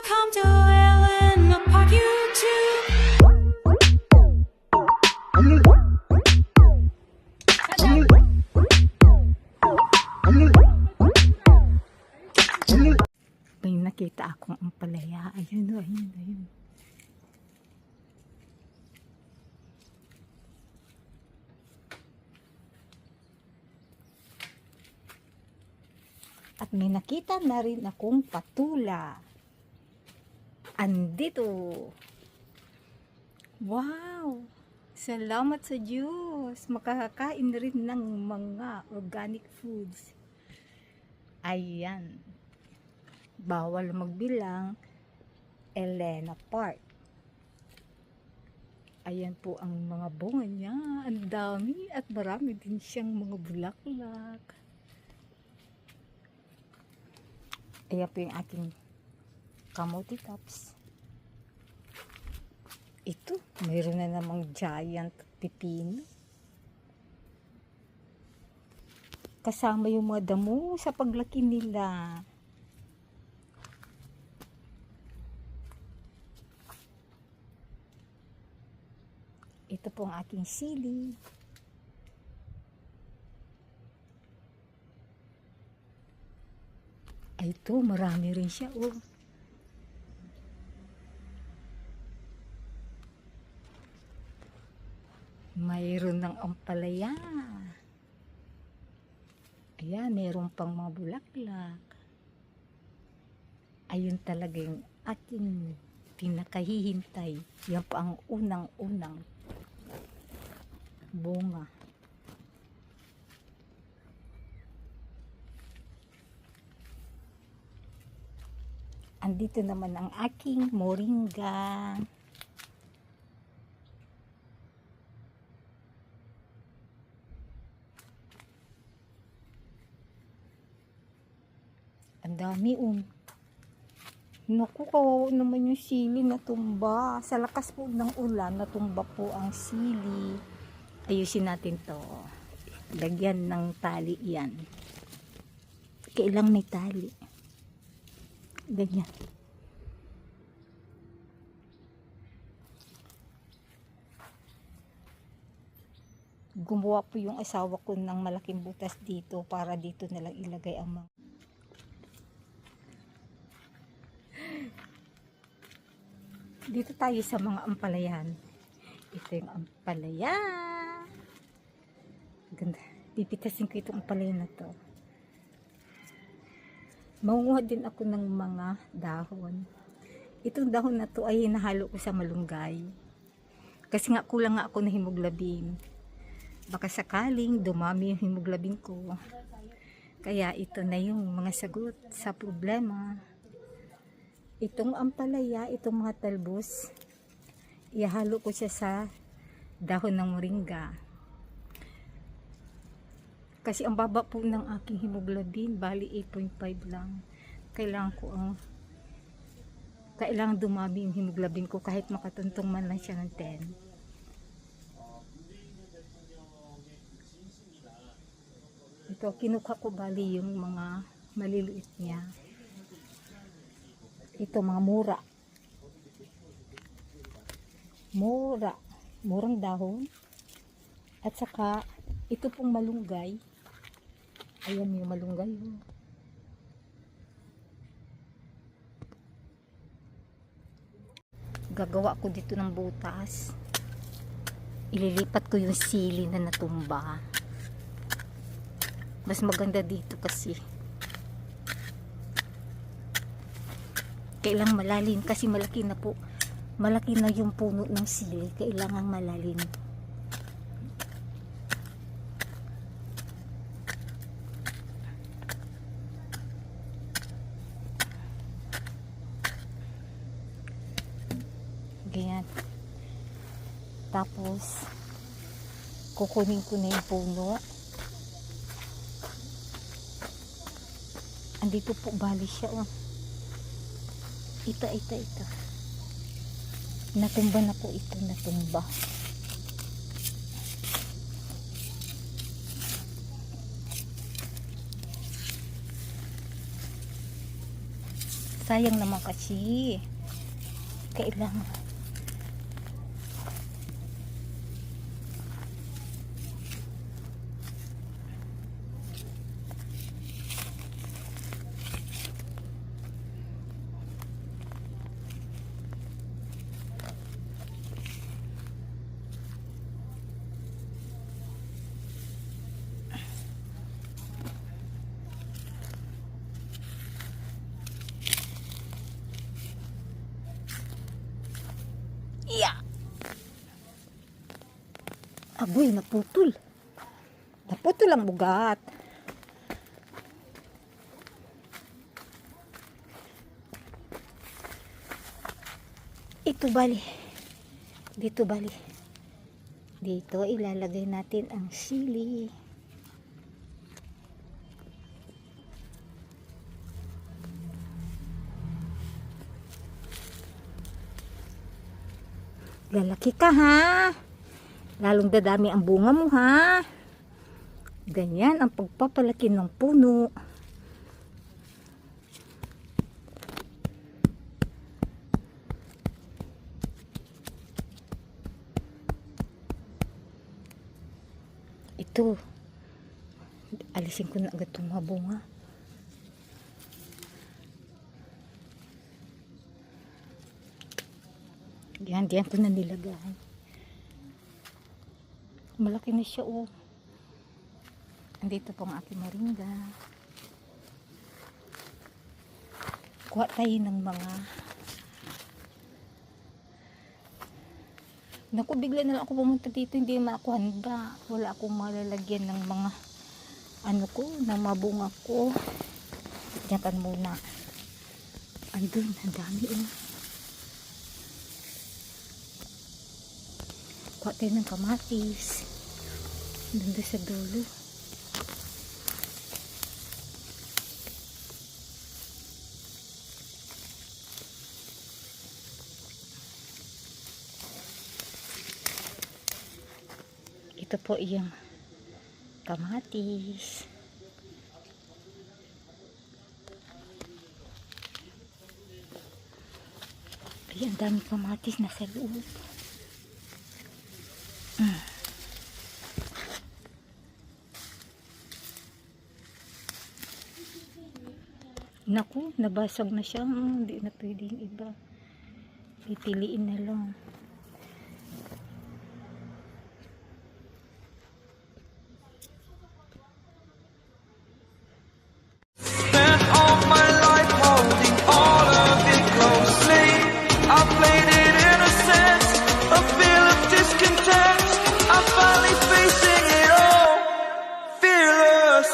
Welcome to Elena Park YouTube. May nakita akong ampalaya. Ayun o, ayun, ayun. At may nakita na rin akong patula. Andito. Wow! Salamat sa Diyos. Makakakain rin ng mga organic foods. Ayan. Bawal magbilang. Elena Park. Ayan po ang mga bunga niya. Ang dami at marami din siyang mga bulaklak. Ayan po yung aking kamote tops. Ito, mayroon na namang giant pipino. Kasama yung mga damo sa paglaki nila. Ito po ang aking sili. Ay, ito, marami rin siya, oh. Mayroon ng ampalaya. Ayan, mayroon pang mga bulaklak. Ayun talaga yung aking pinakahihintay. Yan pa ang unang-unang bunga. Andito naman ang aking moringa. Ang dami Naku, kawawa naman yung sili natumba. Sa lakas po ng ulan, natumba po ang sili. Ayusin natin to. Lagyan ng tali yan. Kailang may tali. Ganyan. Gumawa po yung asawa ko ng malaking butas dito para dito nalang ilagay ang mga. Dito tayo sa mga ampalayan. Ito yung ampalaya. Ganda. Pipitasin ko itong ampalaya na to. Mangunguha din ako ng mga dahon. Itong dahon na to ay hinahalo ko sa malunggay. Kasi nga kulang nga ako na hemoglobin. Baka sakaling dumami yung hemoglobin ko. Kaya ito na yung mga sagot sa problema. Itong ampalaya, itong mga talbos, ihalo ko siya sa dahon ng moringa. Kasi ang baba po ng aking hemoglobin, bali 8.5 lang. Kailangan dumami yung hemoglobin ko kahit makatuntong man lang siya ng 10. Ito, kinuha ko bali yung mga maliliit niya. Ito, mga mura. Murang dahon. At saka, ito pong malunggay. Ayan yung malunggay. Gagawa ko dito ng butas. Ililipat ko yung sili na natumba. Mas maganda dito kasi. Kailangang malalim kasi malaki na po. Malaki na yung puno ng sili. Kailangang malalim. Ganyan. Tapos, kukunin ko na yung puno. Andito po bali siya, oh. Ito. Natumba na po ito, natumba. Sayang naman kasi. Kailangan. Yeah. Aboy, naputol. Naputol ang bugat. Ito bali. Dito bali. Dito ilalagay natin ang sili. Lalaki ka ha. Lalong dadami ang bunga mo ha. Ganyan ang pagpapalaki ng puno. Ito. Alisin ko na agad itong mga bunga. Diyan ko na nilagay. Malaki na siya oh. Andito po ang aking moringa. Kuha tayo ng mga naku, bigla na lang ako pumunta dito. Hindi naman ako handa. Wala akong malalagyan ng mga ano ko, ng mabunga ko. Diyan kan muna. Andun, ang dami oh. Kuha tayo ng kamatis. Doon sa dulo. Ito po yung kamatis. Ayan, dami kamatis na sa loob. Naku, nabasag na siya. Hindi na pwede yung iba. Pipiliin na lang. Spent all my life holding all of it closely. I played it innocent, a feel of discontent. I'm finally facing it all, fearless.